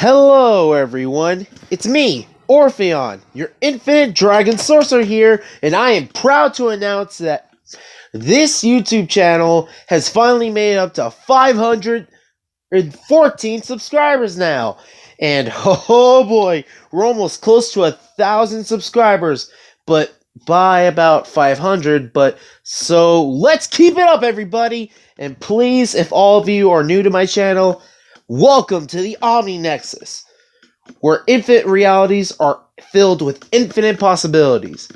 Hello everyone, it's me, Orpheon, your infinite dragon sorcerer here, and I am proud to announce that this YouTube channel has finally made up to 514 subscribers now. And oh boy, we're almost close to 1,000 subscribers, but by about 500, so let's keep it up everybody, and please, if all of you are new to my channel, welcome to the Omni Nexus, where infinite realities are filled with infinite possibilities.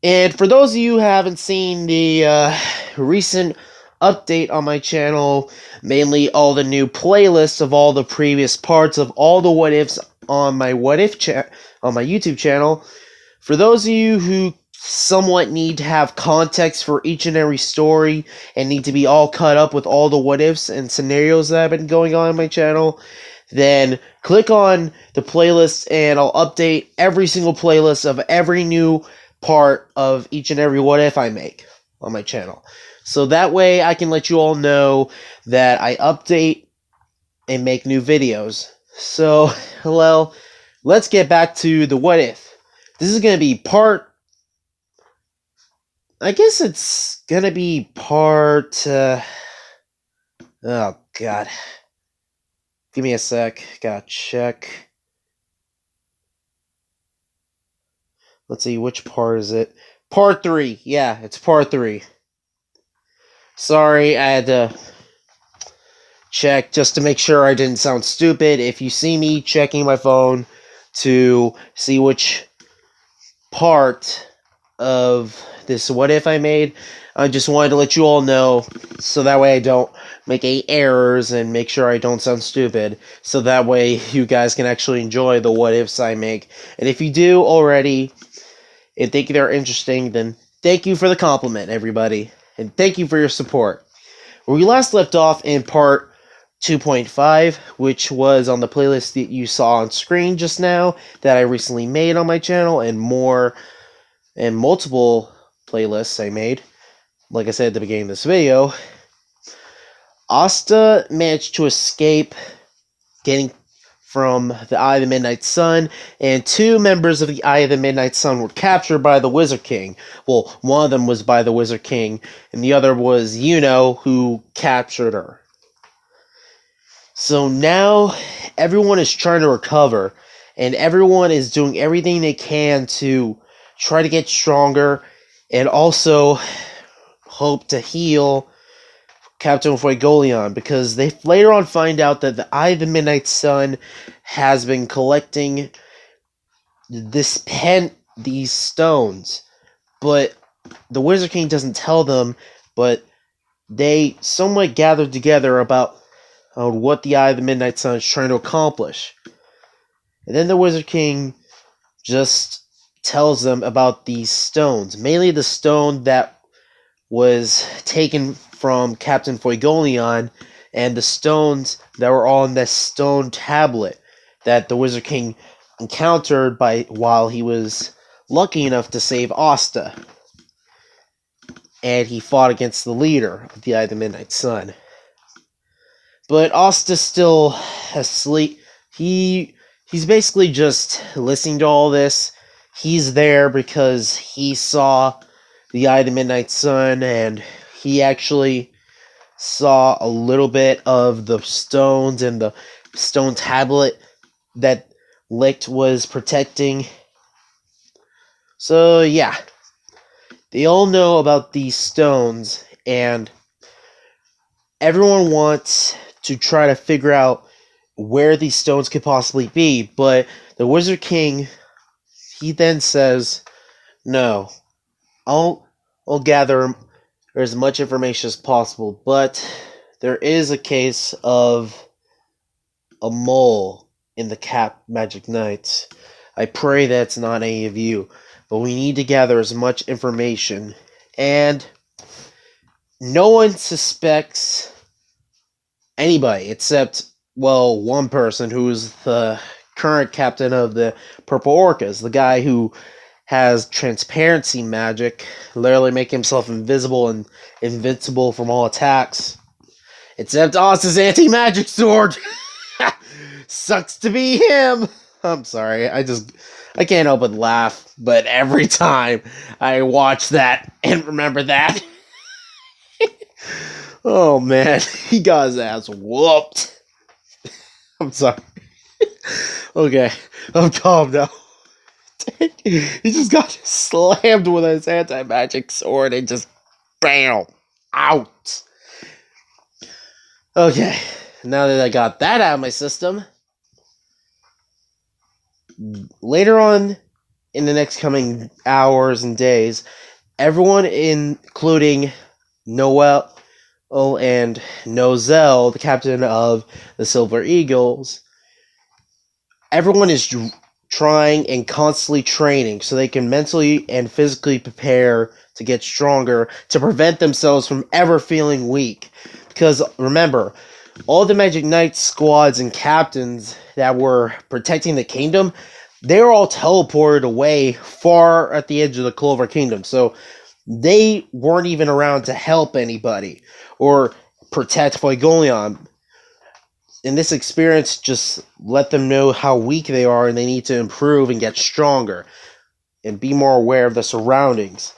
And for those of you who haven't seen the recent update on my channel, mainly all the new playlists of all the previous parts of all the what ifs on my on my YouTube channel, for those of you who somewhat need to have context for each and every story and need to be all caught up with all the what ifs and scenarios that have been going on my channel, then click on the playlist and I'll update every single playlist of every new part of each and every what if I make on my channel. So that way I can let you all know that I update and make new videos. So, well, let's get back to the what if. This is going to be part... I guess it's going to be part... oh, God. Give me a sec. Gotta check. Let's see, which part is it? Part 3. Yeah, it's part 3. Sorry, I had to check just to make sure I didn't sound stupid. If you see me checking my phone to see which part of this what if I made, I just wanted to let you all know so that way I don't make any errors and make sure I don't sound stupid, so that way you guys can actually enjoy the what ifs I make. And if you do already and think they're interesting, then thank you for the compliment, everybody, and thank you for your support. We last left off in part 2.5, which was on the playlist that you saw on screen just now that I recently made on my channel, and multiple playlists I made. Like I said at the beginning of this video, Asta managed to escape getting from the Eye of the Midnight Sun, and 2 members of the Eye of the Midnight Sun were captured by the Wizard King. Well, one of them was by the Wizard King, and the other was Yuno, who captured her. So now everyone is trying to recover, and everyone is doing everything they can to try to get stronger, and also hope to heal Captain Fuegoleon, because they later on find out that the Eye of the Midnight Sun has been collecting these stones, but the Wizard King doesn't tell them, but they somewhat gathered together about what the Eye of the Midnight Sun is trying to accomplish. And then the Wizard King just tells them about these stones, mainly the stone that was taken from Captain Fuegoleon, and the stones that were on this stone tablet that the Wizard King encountered while he was lucky enough to save Asta, and he fought against the leader of the Eye of the Midnight Sun. But Asta's still asleep. He's basically just listening to all this. He's there because he saw the Eye of the Midnight Sun, and he actually saw a little bit of the stones and the stone tablet that Licht was protecting. So yeah, they all know about these stones, and everyone wants to try to figure out where these stones could possibly be, but the Wizard King, he then says, no, I'll gather as much information as possible, but there is a case of a mole in the Cap Magic Knights. I pray that's not any of you, but we need to gather as much information, and no one suspects anybody except, well, one person who's the current captain of the Purple Orcas, the guy who has transparency magic, literally make himself invisible and invincible from all attacks, except Asta's anti-magic sword. Sucks to be him. I'm sorry. I can't help but laugh. But every time I watch that and remember that, oh man, he got his ass whooped. I'm sorry. Okay, I'm calm now. He just got slammed with his anti-magic sword and just bam, out. Okay, now that I got that out of my system, later on in the next coming hours and days, everyone, including Noel and Nozel, the captain of the Silver Eagles, everyone is trying and constantly training so they can mentally and physically prepare to get stronger to prevent themselves from ever feeling weak. Because remember, all the Magic Knight squads and captains that were protecting the kingdom, they were all teleported away far at the edge of the Clover Kingdom. So they weren't even around to help anybody or protect Fuegoleon. And this experience just let them know how weak they are and they need to improve and get stronger and be more aware of the surroundings.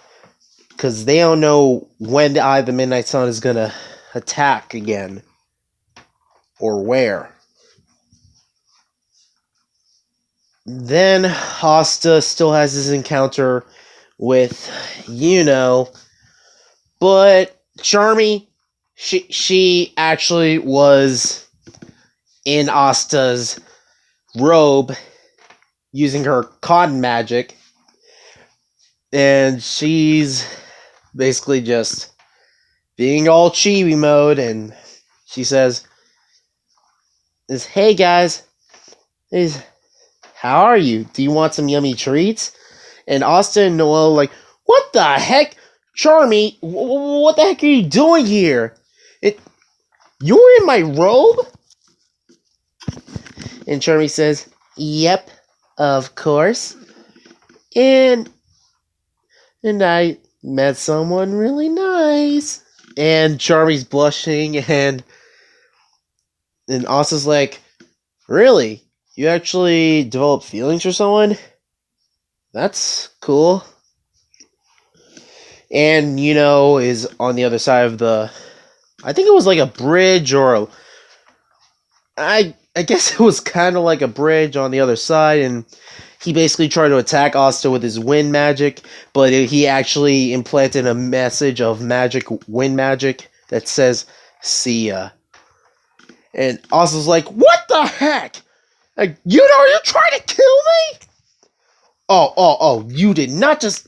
Because they don't know when the Eye of the Midnight Sun is going to attack again or where. Then Asta still has his encounter with but Charmy, she actually was in Asta's robe using her cotton magic, and she's basically just being all chibi mode, and she says, "Hey guys, how are you? Do you want some yummy treats?" And Asta and Noel like, "What the heck? Charmy, what the heck are you doing here? You were in my robe?" And Charmy says, "Yep, of course. And I met someone really nice." And Charmy's blushing, and Asta's like, "Really? You actually developed feelings for someone? That's cool." And is on the other side of I think it was like a bridge or I guess it was kind of like a bridge on the other side, and he basically tried to attack Asta with his wind magic, but he actually implanted a message of wind magic that says, "See ya." And Asta's like, "What the heck? Like, you're trying to kill me?" Oh, you did not just...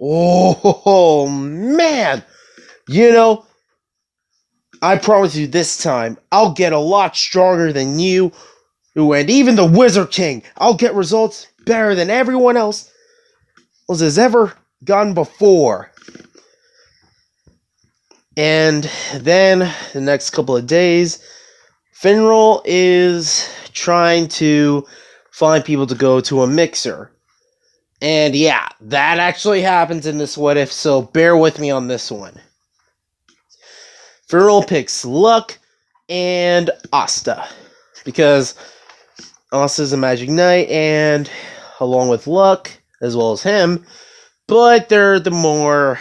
Oh, man. I promise you this time, I'll get a lot stronger than you, and even the Wizard King. I'll get results better than everyone else has ever gotten before. And then, the next couple of days, Finral is trying to find people to go to a mixer. And yeah, that actually happens in this what if, so bear with me on this one. Finral picks Luck and Asta, because Asta's a Magic Knight, and along with Luck, as well as him, but they're the more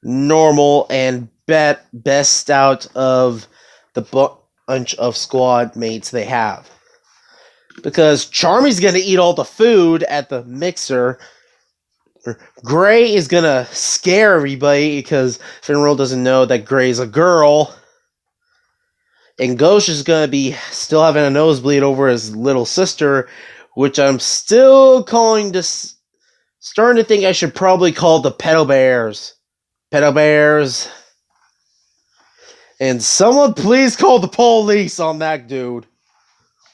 normal and best out of the bunch of squad mates they have. Because Charmy's gonna eat all the food at the mixer. Gray is gonna scare everybody because Finral doesn't know that Gray's a girl. And Ghosh is gonna be still having a nosebleed over his little sister, which I'm still starting to think I should probably call the Pedo Bears. Pedo Bears. And someone please call the police on that dude.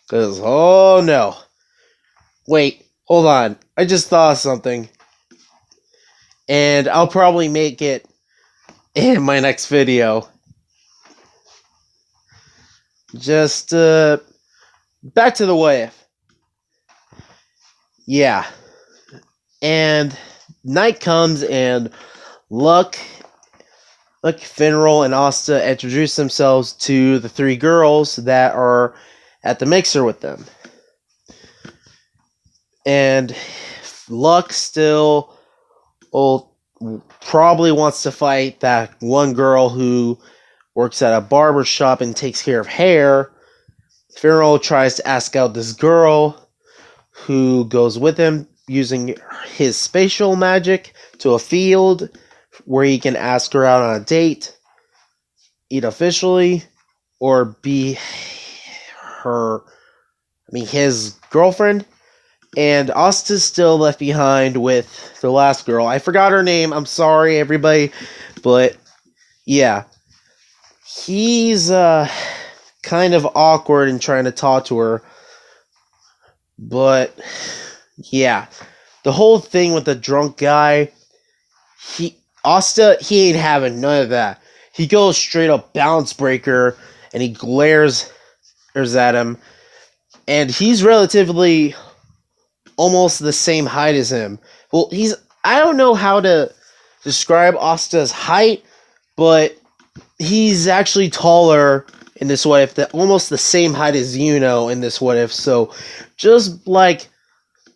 Because, oh no. Wait, hold on. I just thought of something. And I'll probably make it in my next video. Just, back to the what if. Yeah. And night comes and Luck, Finral, and Asta introduce themselves to the three girls that are at the mixer with them. And Luck still probably wants to fight that one girl who works at a barber shop and takes care of hair. Pharaoh tries to ask out this girl who goes with him using his spatial magic to a field where he can ask her out on a date, either officially or be his girlfriend. And Asta's still left behind with the last girl. I forgot her name. I'm sorry, everybody. But, yeah. He's, kind of awkward in trying to talk to her. But, yeah. The whole thing with the drunk guy, Asta ain't having none of that. He goes straight up balance breaker, and he glares at him. And he's relatively almost the same height as him. Well, I don't know how to describe Asta's height, but he's actually taller in this what if, almost the same height as Yuno in this what if, so just like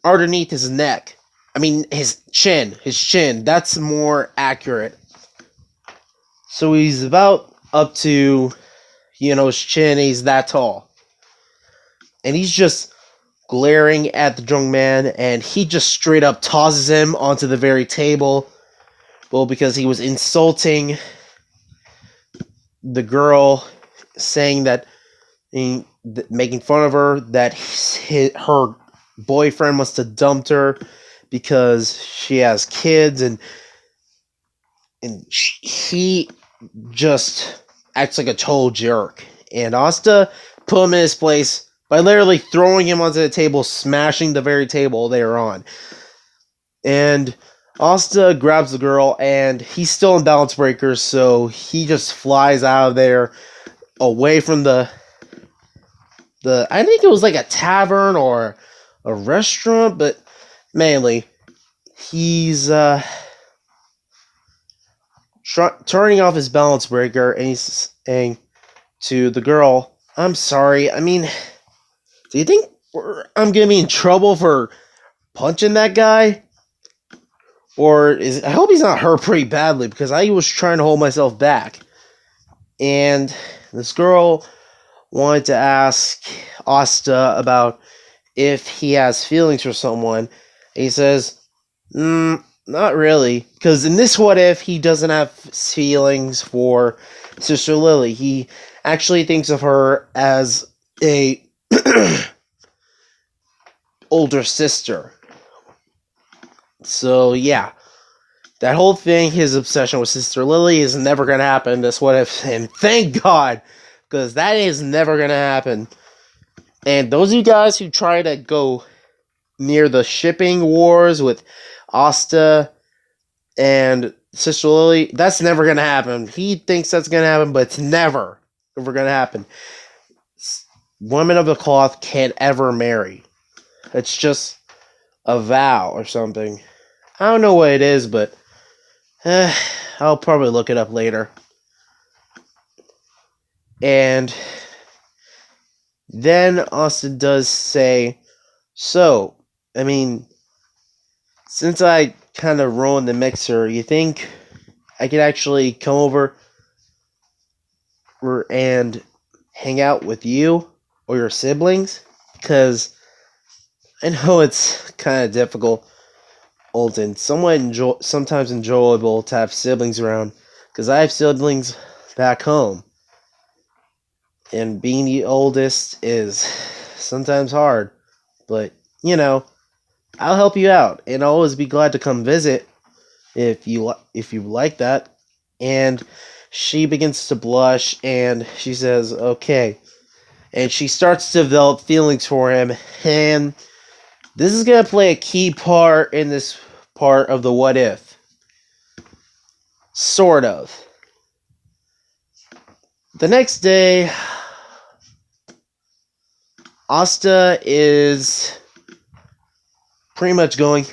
underneath his neck. I mean, his chin, that's more accurate. So he's about up to, his chin, he's that tall. And he's just glaring at the drunk man, and he just straight up tosses him onto the very table. Well, because he was insulting the girl, saying that, making fun of her, that her boyfriend must have dumped her because she has kids, and he just acts like a total jerk. And Asta put him in his place by literally throwing him onto the table, smashing the very table they were on. And Asta grabs the girl, and he's still in balance breakers, so he just flies out of there, away from the I think it was like a tavern or a restaurant, but mainly he's turning off his balance breaker, and he's saying to the girl, "I'm sorry, do you think I'm gonna be in trouble for punching that guy? Or I hope he's not hurt pretty badly, because I was trying to hold myself back." And this girl wanted to ask Asta about if he has feelings for someone. And he says, not really. Because in this what if, he doesn't have feelings for Sister Lily. He actually thinks of her as a older sister. So, yeah. That whole thing, his obsession with Sister Lily, is never going to happen. That's what if, and thank God, because that is never going to happen. And those of you guys who try to go near the shipping wars with Asta and Sister Lily, that's never going to happen. He thinks that's going to happen, but it's never ever going to happen. Women of the cloth can't ever marry. It's just a vow or something. I don't know what it is, but I'll probably look it up later. And then Austin does say, "So, since I kind of ruined the mixer, you think I could actually come over and hang out with you or your siblings? Because I know it's kind of difficult and somewhat sometimes enjoyable to have siblings around, because I have siblings back home. And being the oldest is sometimes hard, but, I'll help you out, and I'll always be glad to come visit if you like that." And she begins to blush, and she says, "Okay." And she starts to develop feelings for him, and this is going to play a key part in this part of the what if. Sort of. The next day, Asta is pretty much going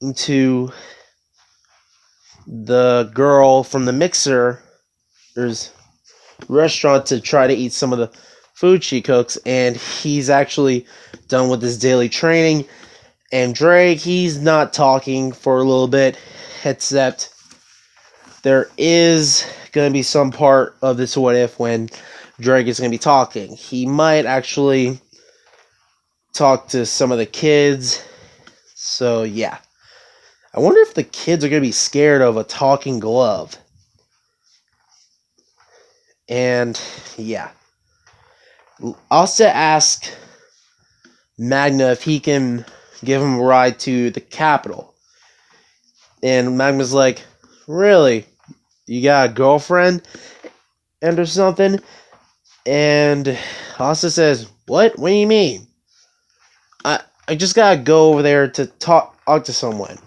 into the girl from the mixer's restaurant to try to eat some of the food she cooks, and he's actually done with his daily training. And Drake, he's not talking for a little bit, except there is going to be some part of this what if when Drake is going to be talking. He might actually talk to some of the kids. So, yeah. I wonder if the kids are going to be scared of a talking glove. And, yeah. Asta asks Magna if he can give him a ride to the Capitol. And Magna's like, really? You got a girlfriend? And or something? And Asta says, what? What do you mean? I just gotta go over there to talk to someone.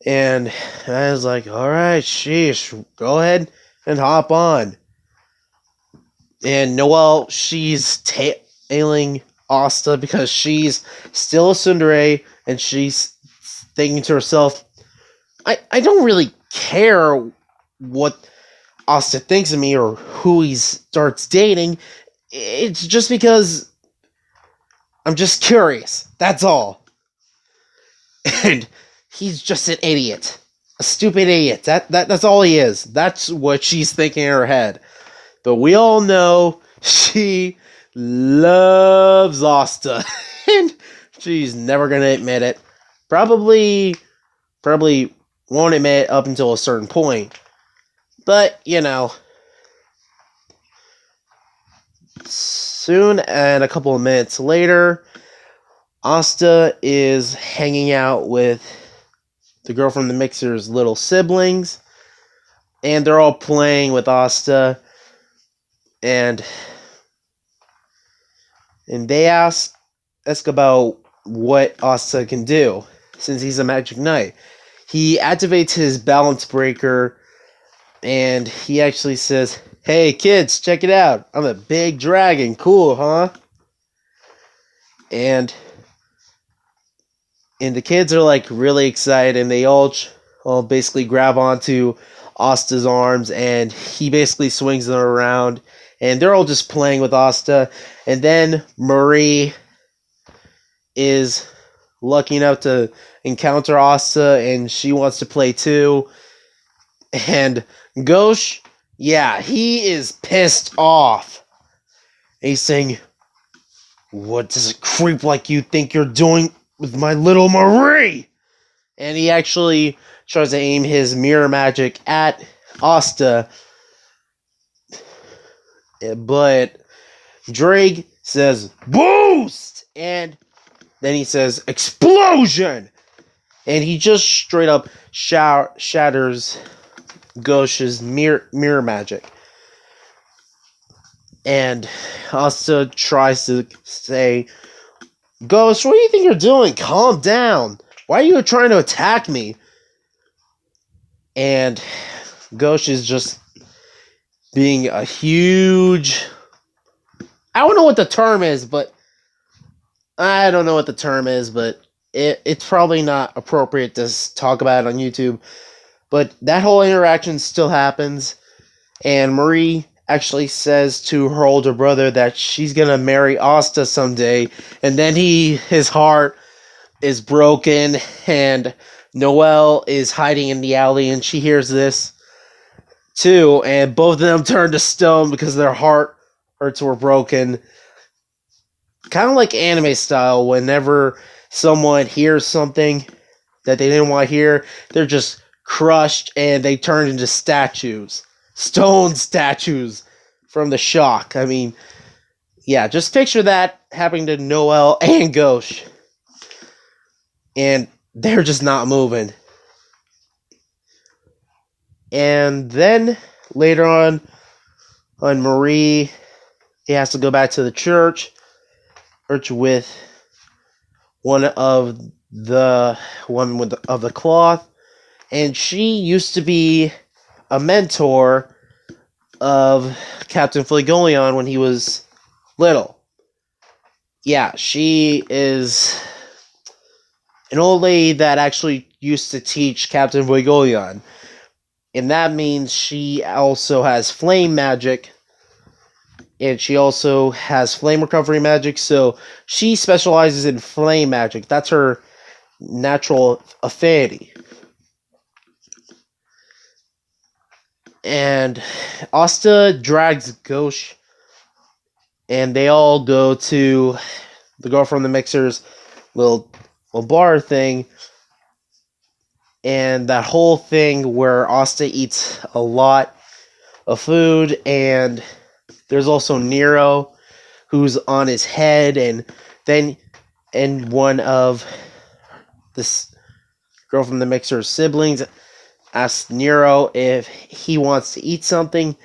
And I was like, alright, sheesh, go ahead and hop on. And Noelle, she's tailing Asta because she's still a tsundere, and she's thinking to herself, I don't really care what Asta thinks of me or who he starts dating. It's just because I'm just curious. That's all. And he's just an idiot. A stupid idiot. That's all he is. That's what she's thinking in her head. But we all know she loves Asta. And she's never going to admit it. Probably won't admit it up until a certain point. But, you know, soon and a couple of minutes later, Asta is hanging out with the girl from the Mixer's little siblings, and they're all playing with Asta, and they ask about what Asta can do, since he's a magic knight. He activates his balance breaker, and he actually says, hey kids, check it out, I'm a big dragon, cool, huh? And the kids are like really excited, and they all basically grab onto Asta's arms, and he basically swings them around, and they're all just playing with Asta. And then Marie is lucky enough to encounter Asta, and she wants to play too. And Gauche, yeah, he is pissed off. He's saying, what does a creep like you think you're doing with my little Marie? And he actually tries to aim his mirror magic at Asta. But Drake says, boost! And then he says, explosion! And he just straight up shatters Gauche's mirror magic. And Asta tries to say, Ghost, what do you think you're doing? Calm down. Why are you trying to attack me? And Ghost is just being a huge... I don't know what the term is, but... it's probably not appropriate to talk about it on YouTube. But that whole interaction still happens. And Marie actually says to her older brother that she's gonna marry Asta someday. And then his heart is broken, and Noelle is hiding in the alley, and she hears this too, and both of them turn to stone because their hearts were broken. Kind of like anime style, whenever someone hears something that they didn't want to hear, they're just crushed and they turn into statues. Stone statues from the shock. I mean, yeah, just picture that happening to Noelle and Gauche. And they're just not moving. And then later on Marie, he has to go back to the church with one of the cloth, and she used to be a mentor of Captain Flagoleon when he was little. Yeah, she is an old lady that actually used to teach Captain Flagoleon. And that means she also has flame magic. and she also has flame recovery magic, so she specializes in flame magic. That's her natural affinity. And Asta drags Ghosh, and they all go to the girl from the mixer's little bar thing, and that whole thing where Asta eats a lot of food, and there's also Nero, who's on his head, and then one of this girl from the mixer's siblings asks Nero if he wants to eat something,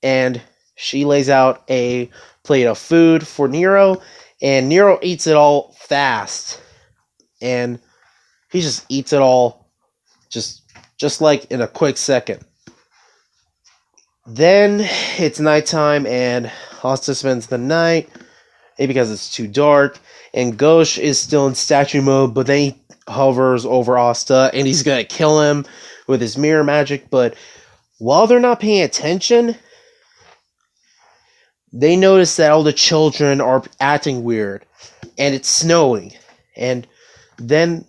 and she lays out a plate of food for Nero, and Nero eats it all fast, and he just eats it all just like in a quick second. Then it's nighttime, and Asta spends the night, maybe because it's too dark, and Ghosh is still in statue mode, but then he hovers over Asta, and he's gonna kill him with his mirror magic, but while they're not paying attention, they notice that all the children are acting weird, and it's snowing, and then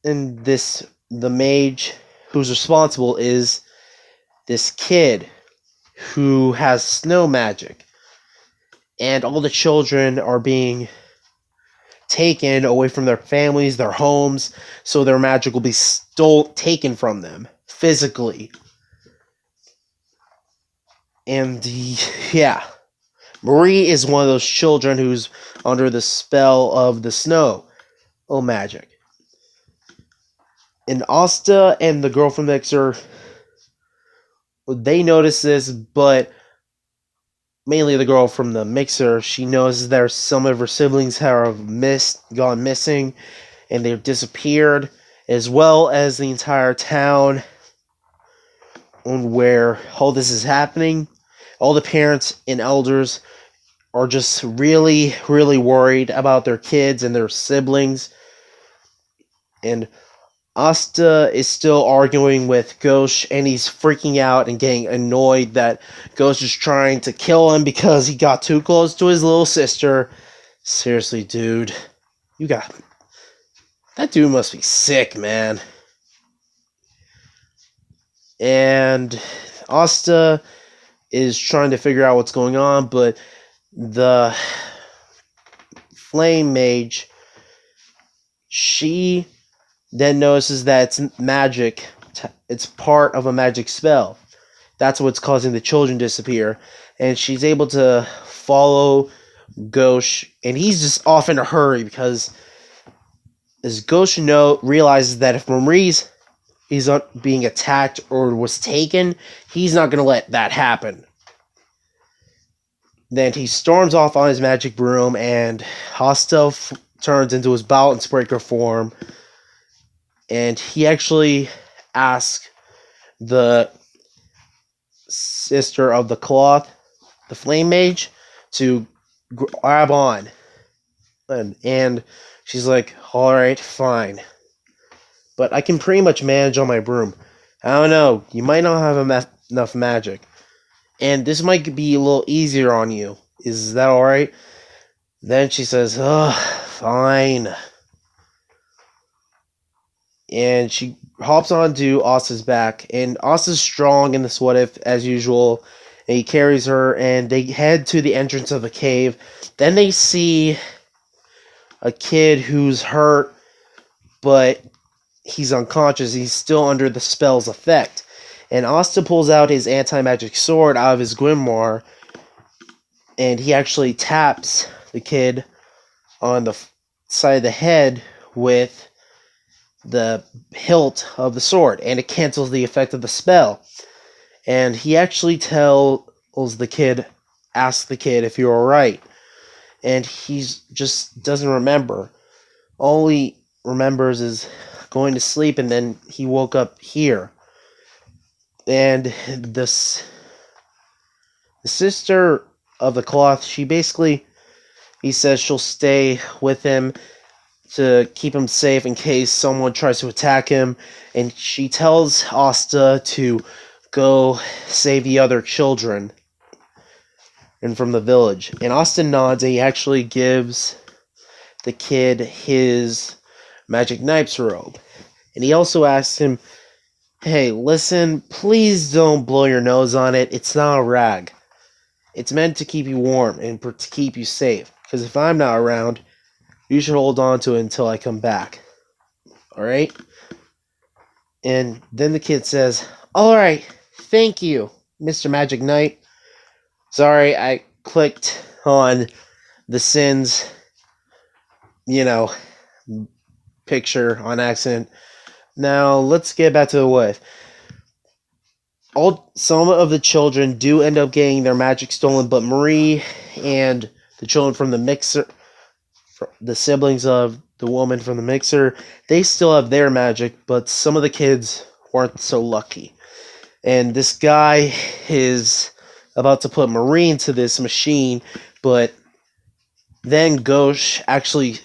the mage who's responsible is this kid who has snow magic, and all the children are being taken away from their families, their homes, so their magic will be taken from them physically. And yeah, Marie is one of those children who's under the spell of the snow magic. And Asta and the girl from the mixer, they notice this, but mainly the girl from the mixer, she knows there's some of her siblings have gone missing, and they've disappeared, as well as the entire town where all this is happening. All the parents and elders are just really, really worried about their kids and their siblings. And Asta is still arguing with Ghosh, and he's freaking out and getting annoyed that Ghosh is trying to kill him because he got too close to his little sister. Seriously, dude. That dude must be sick, man. And Asta is trying to figure out what's going on, but the flame mage, she then notices that it's magic. It's part of a magic spell. That's what's causing the children to disappear. And she's able to follow Ghosh, and he's just off in a hurry because as Ghosh realizes that if Maurice is being attacked or was taken, he's not going to let that happen. Then he storms off on his magic broom, and Asta turns into his balance breaker form, and he actually asks the sister of the cloth, the flame mage, to grab on. And she's like, alright, fine. But I can pretty much manage on my broom. I don't know, you might not have enough magic. And this might be a little easier on you. Is that alright? Then she says, fine. And she hops onto Asta's back, and Asta's strong in this what if as usual, and he carries her, and they head to the entrance of the cave. Then they see a kid who's hurt, but he's unconscious. He's still under the spell's effect. And Asta pulls out his anti-magic sword out of his grimoire, and he actually taps the kid on the side of the head with the hilt of the sword, and it cancels the effect of the spell. And he actually asks the kid if you're alright. And he just doesn't remember. All he remembers is going to sleep, and then he woke up here. And the sister of the cloth, he says she'll stay with him to keep him safe in case someone tries to attack him, and she tells Asta to go save the other children. and from the village. And Asta nods, and he actually gives the kid his magic knight's robe. And he also asks him, hey, listen, please don't blow your nose on it. It's not a rag. It's meant to keep you warm and to keep you safe. Because if I'm not around, you should hold on to it until I come back. Alright? And then the kid says, alright, thank you, Mr. Magic Knight. Sorry, I clicked on the Sins, picture on accident. Now, let's get back to the wife. Some of the children do end up getting their magic stolen, but Marie and the children from the mixer, the siblings of the woman from the mixer, they still have their magic, but some of the kids weren't so lucky. And this guy is about to put Marie into this machine, but then Gauche actually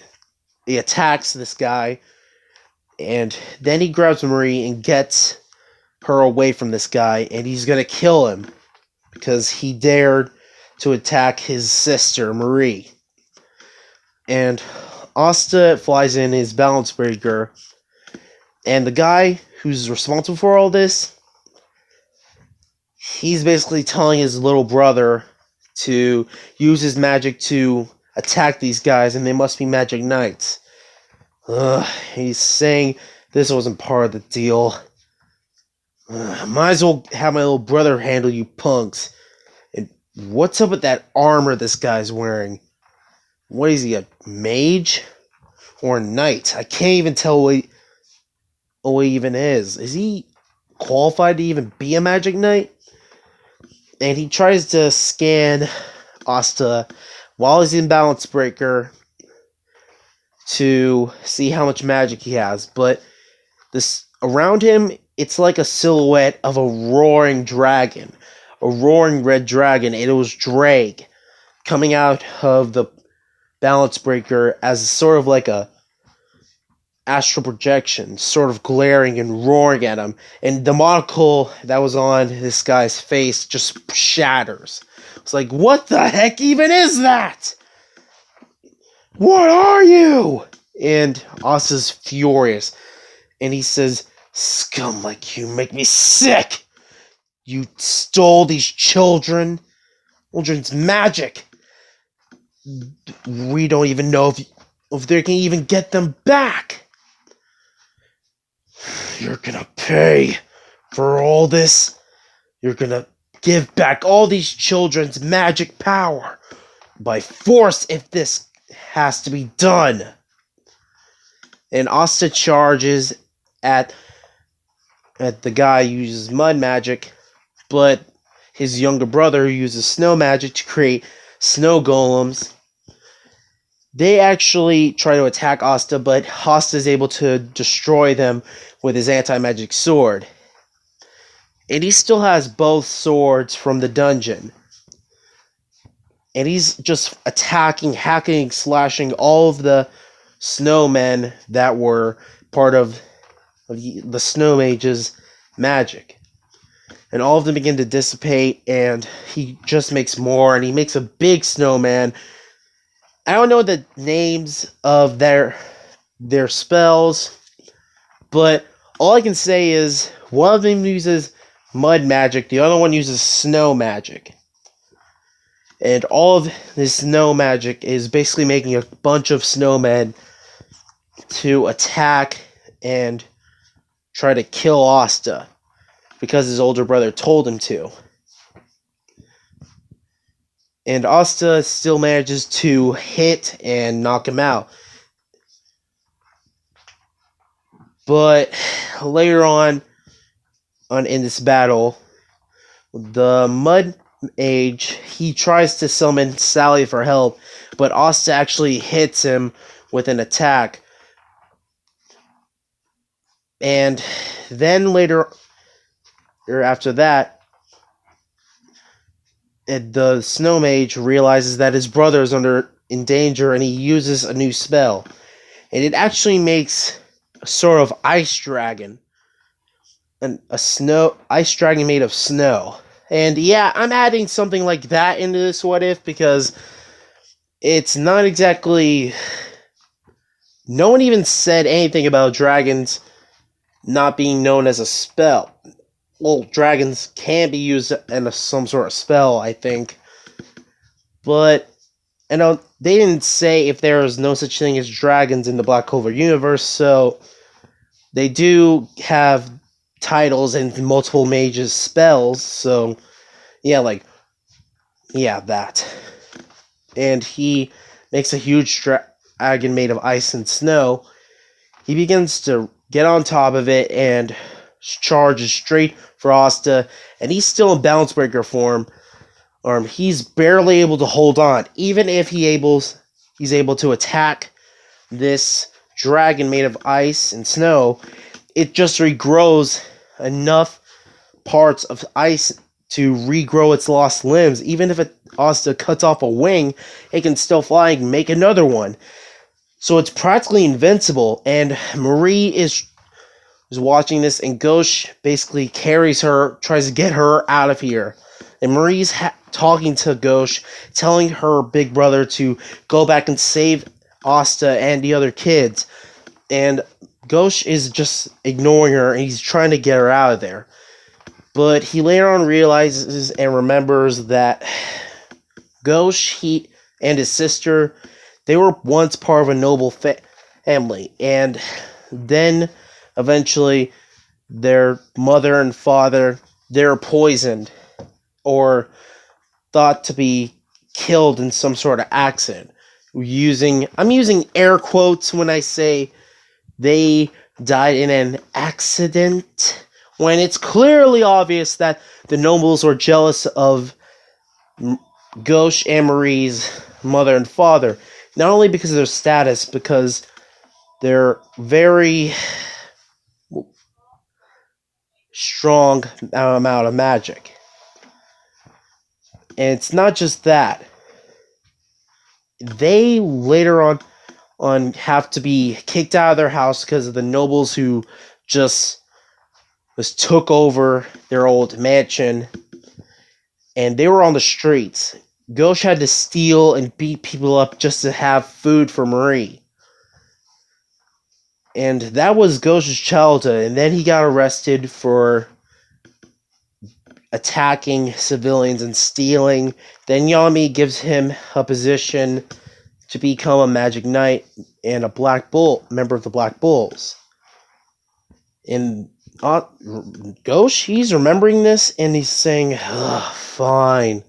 attacks this guy, and then he grabs Marie and gets her away from this guy, and he's gonna kill him because he dared to attack his sister, Marie. And Asta flies in his balance breaker, and the guy who's responsible for all this, he's basically telling his little brother to use his magic to attack these guys, and they must be magic knights. He's saying this wasn't part of the deal. Might as well have my little brother handle you punks. And what's up with that armor this guy's wearing? What is he, a mage? Or a knight? I can't even tell what he even is. Is he qualified to even be a magic knight? And he tries to scan Asta while he's in Balance Breaker to see how much magic he has. But this around him, it's like a silhouette of a roaring dragon. A roaring red dragon. And it was Drake coming out of the Balance Breaker as sort of like a astral projection, sort of glaring and roaring at him. And the monocle that was on this guy's face just shatters. It's like, what the heck even is that? What are you? And Asta's furious. And he says, scum like you make me sick. You stole these children's magic. We don't even know if they can even get them back. You're gonna pay for all this. You're gonna give back all these children's magic power by force if this has to be done. And Asta charges at the guy who uses mud magic, but his younger brother uses snow magic to create snow golems. They actually try to attack Asta, but Asta is able to destroy them with his anti-magic sword. And he still has both swords from the dungeon. And he's just attacking, hacking, slashing all of the snowmen that were part of the snow mage's magic. And all of them begin to dissipate, and he just makes more, and he makes a big snowman. I don't know the names of their spells, but all I can say is one of them uses mud magic, the other one uses snow magic. And all of this snow magic is basically making a bunch of snowmen to attack and try to kill Asta because his older brother told him to. And Asta still manages to hit and knock him out. But later on in this battle, the Mud Mage, he tries to summon Sally for help, but Asta actually hits him with an attack. And then later, or after that, the Snow Mage realizes that his brother is in danger, and he uses a new spell. And it actually makes a sort of ice dragon. Ice dragon made of snow. And yeah, I'm adding something like that into this what if because it's not exactly. No one even said anything about dragons not being known as a spell. Well, dragons can be used in some sort of spell, I think. But, they didn't say if there is no such thing as dragons in the Black Clover universe, so they do have titles and multiple mages spells, so yeah, that. And he makes a huge dragon made of ice and snow. He begins to get on top of it and charges straight for Asta, and he's still in Balance Breaker form. He's barely able to hold on, even if he's able to attack this dragon made of ice and snow. It just regrows enough parts of ice to regrow its lost limbs. Even if Asta cuts off a wing, it can still fly and make another one. So it's practically invincible, and Marie is watching this, and Gauche basically carries her, tries to get her out of here. And Marie's talking to Gauche, telling her big brother to go back and save Asta and the other kids. And Gauche is just ignoring her, and he's trying to get her out of there. But he later on realizes and remembers that Gauche, he and his sister, they were once part of a noble family. And then, eventually, their mother and father, they're poisoned or thought to be killed in some sort of accident. I'm using air quotes when I say they died in an accident, when it's clearly obvious that the nobles were jealous of Gauche and Marie's mother and father, not only because of their status, because they're very strong amount of magic. And it's not just that. They later on have to be kicked out of their house because of the nobles who just took over their old mansion, and they were on the streets. Gauche had to steal and beat people up just to have food for Marie. And that was Gauche's childhood, and then he got arrested for attacking civilians and stealing. Then Yami gives him a position to become a Magic Knight and a Black Bull, member of the Black Bulls. And Gauche, he's remembering this, and he's saying, fine,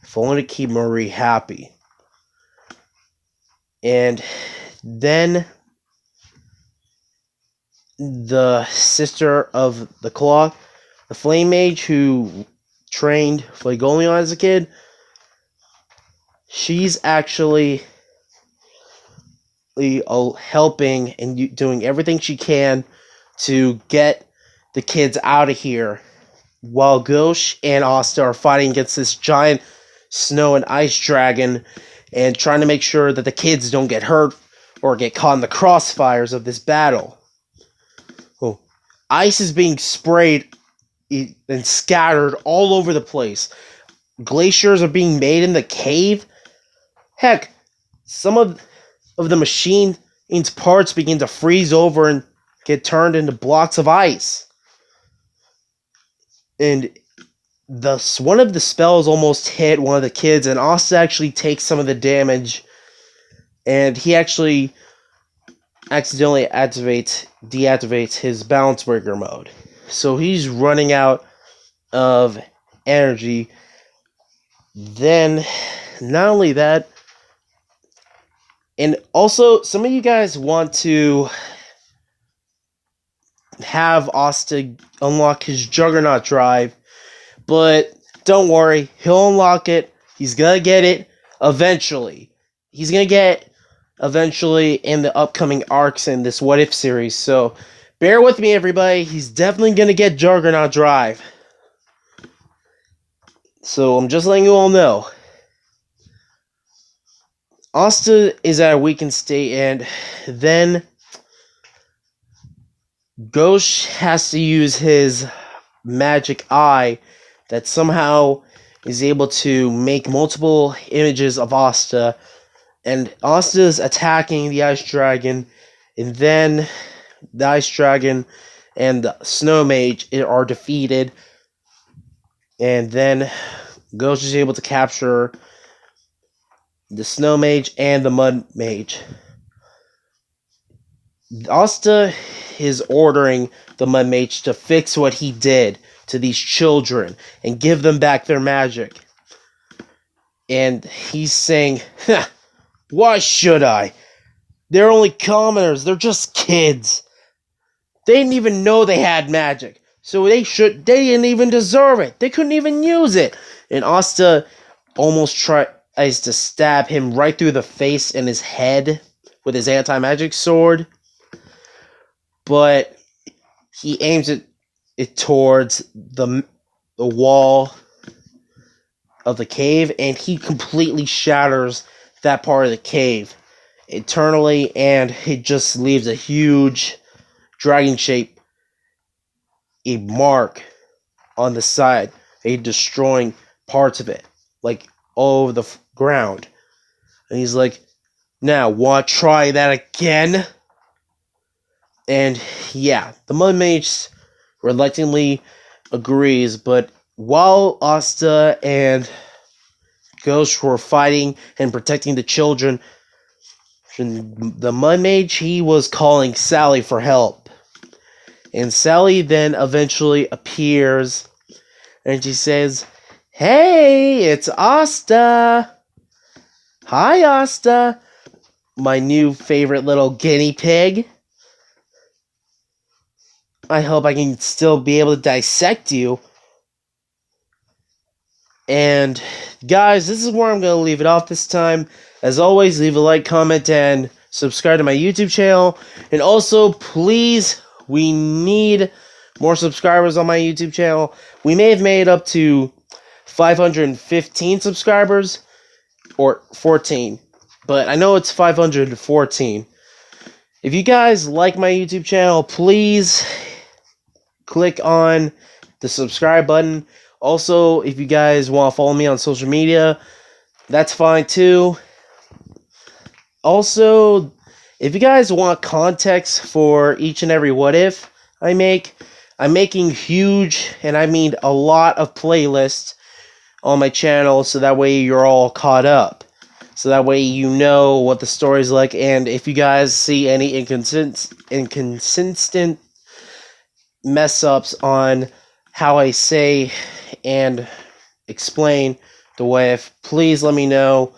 if only to keep Marie happy. And then the sister of the Claw, the Flame Mage who trained Flagoleon as a kid, she's actually helping and doing everything she can to get the kids out of here, while Gauche and Asta are fighting against this giant snow and ice dragon and trying to make sure that the kids don't get hurt or get caught in the crossfires of this battle. Oh, ice is being sprayed and scattered all over the place. Glaciers are being made in the cave. Heck, some of the machine's parts begin to freeze over and get turned into blocks of ice. And one of the spells almost hit one of the kids, and Asta actually takes some of the damage, and he actually accidentally deactivates his Balance Breaker mode. So he's running out of energy. Then, not only that, and also, some of you guys want to have Asta unlock his Juggernaut drive, but don't worry, he'll unlock it. He's gonna get it eventually. He's gonna get eventually in the upcoming arcs in this What If series, so bear with me, everybody. He's definitely gonna get Juggernaut drive. So I'm just letting you all know. Asta is at a weakened state, and then Gauche has to use his magic eye that somehow is able to make multiple images of Asta, and Asta's attacking the Ice Dragon, and then the Ice Dragon and the Snow Mage are defeated, and then Ghost is able to capture the Snow Mage and the Mud Mage. Asta is ordering the Mud Mage to fix what he did to these children and give them back their magic. And he's saying, why should I? They're only commoners. They're just kids. They didn't even know they had magic. So they didn't even deserve it. They couldn't even use it. And Asta almost tries to stab him right through the face and his head with his anti-magic sword. But he aims it towards the wall of the cave, and he completely shatters that part of the cave internally, and it just leaves a huge dragon shape, a mark on the side, destroying parts of it, like all over the ground. And he's like, now, want to try that again? And yeah, the Mud Mage reluctantly agrees, but while Asta and Ghost were fighting and protecting the children, the Mud Mage, he was calling Sally for help. And Sally then eventually appears, and she says, hey, it's Asta! Hi, Asta! My new favorite little guinea pig. I hope I can still be able to dissect you. And guys, this is where I'm going to leave it off this time. As always, leave a like, comment, and subscribe to my YouTube channel. And also, please, we need more subscribers on my YouTube channel. We may have made up to 515 subscribers, or 14. But I know it's 514. If you guys like my YouTube channel, please click on the subscribe button. Also, if you guys want to follow me on social media, that's fine too. Also, if you guys want context for each and every what if I make, I'm making huge, and I mean a lot of playlists on my channel, so that way you're all caught up. So that way you know what the story's like, and if you guys see any inconsistent mess-ups on how I say and explain the what if, please let me know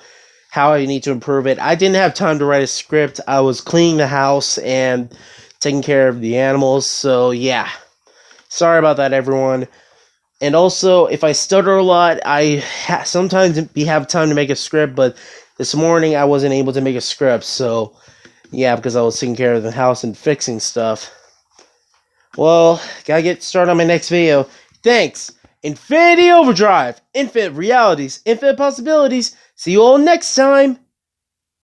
how I need to improve it. I didn't have time to write a script. I was cleaning the house and taking care of the animals, so yeah. Sorry about that, everyone. And also, if I stutter a lot, I sometimes have time to make a script, but this morning I wasn't able to make a script, so yeah, because I was taking care of the house and fixing stuff. Well, gotta get started on my next video. Thanks! Infinity Overdrive! Infinite realities, infinite possibilities. See you all next time!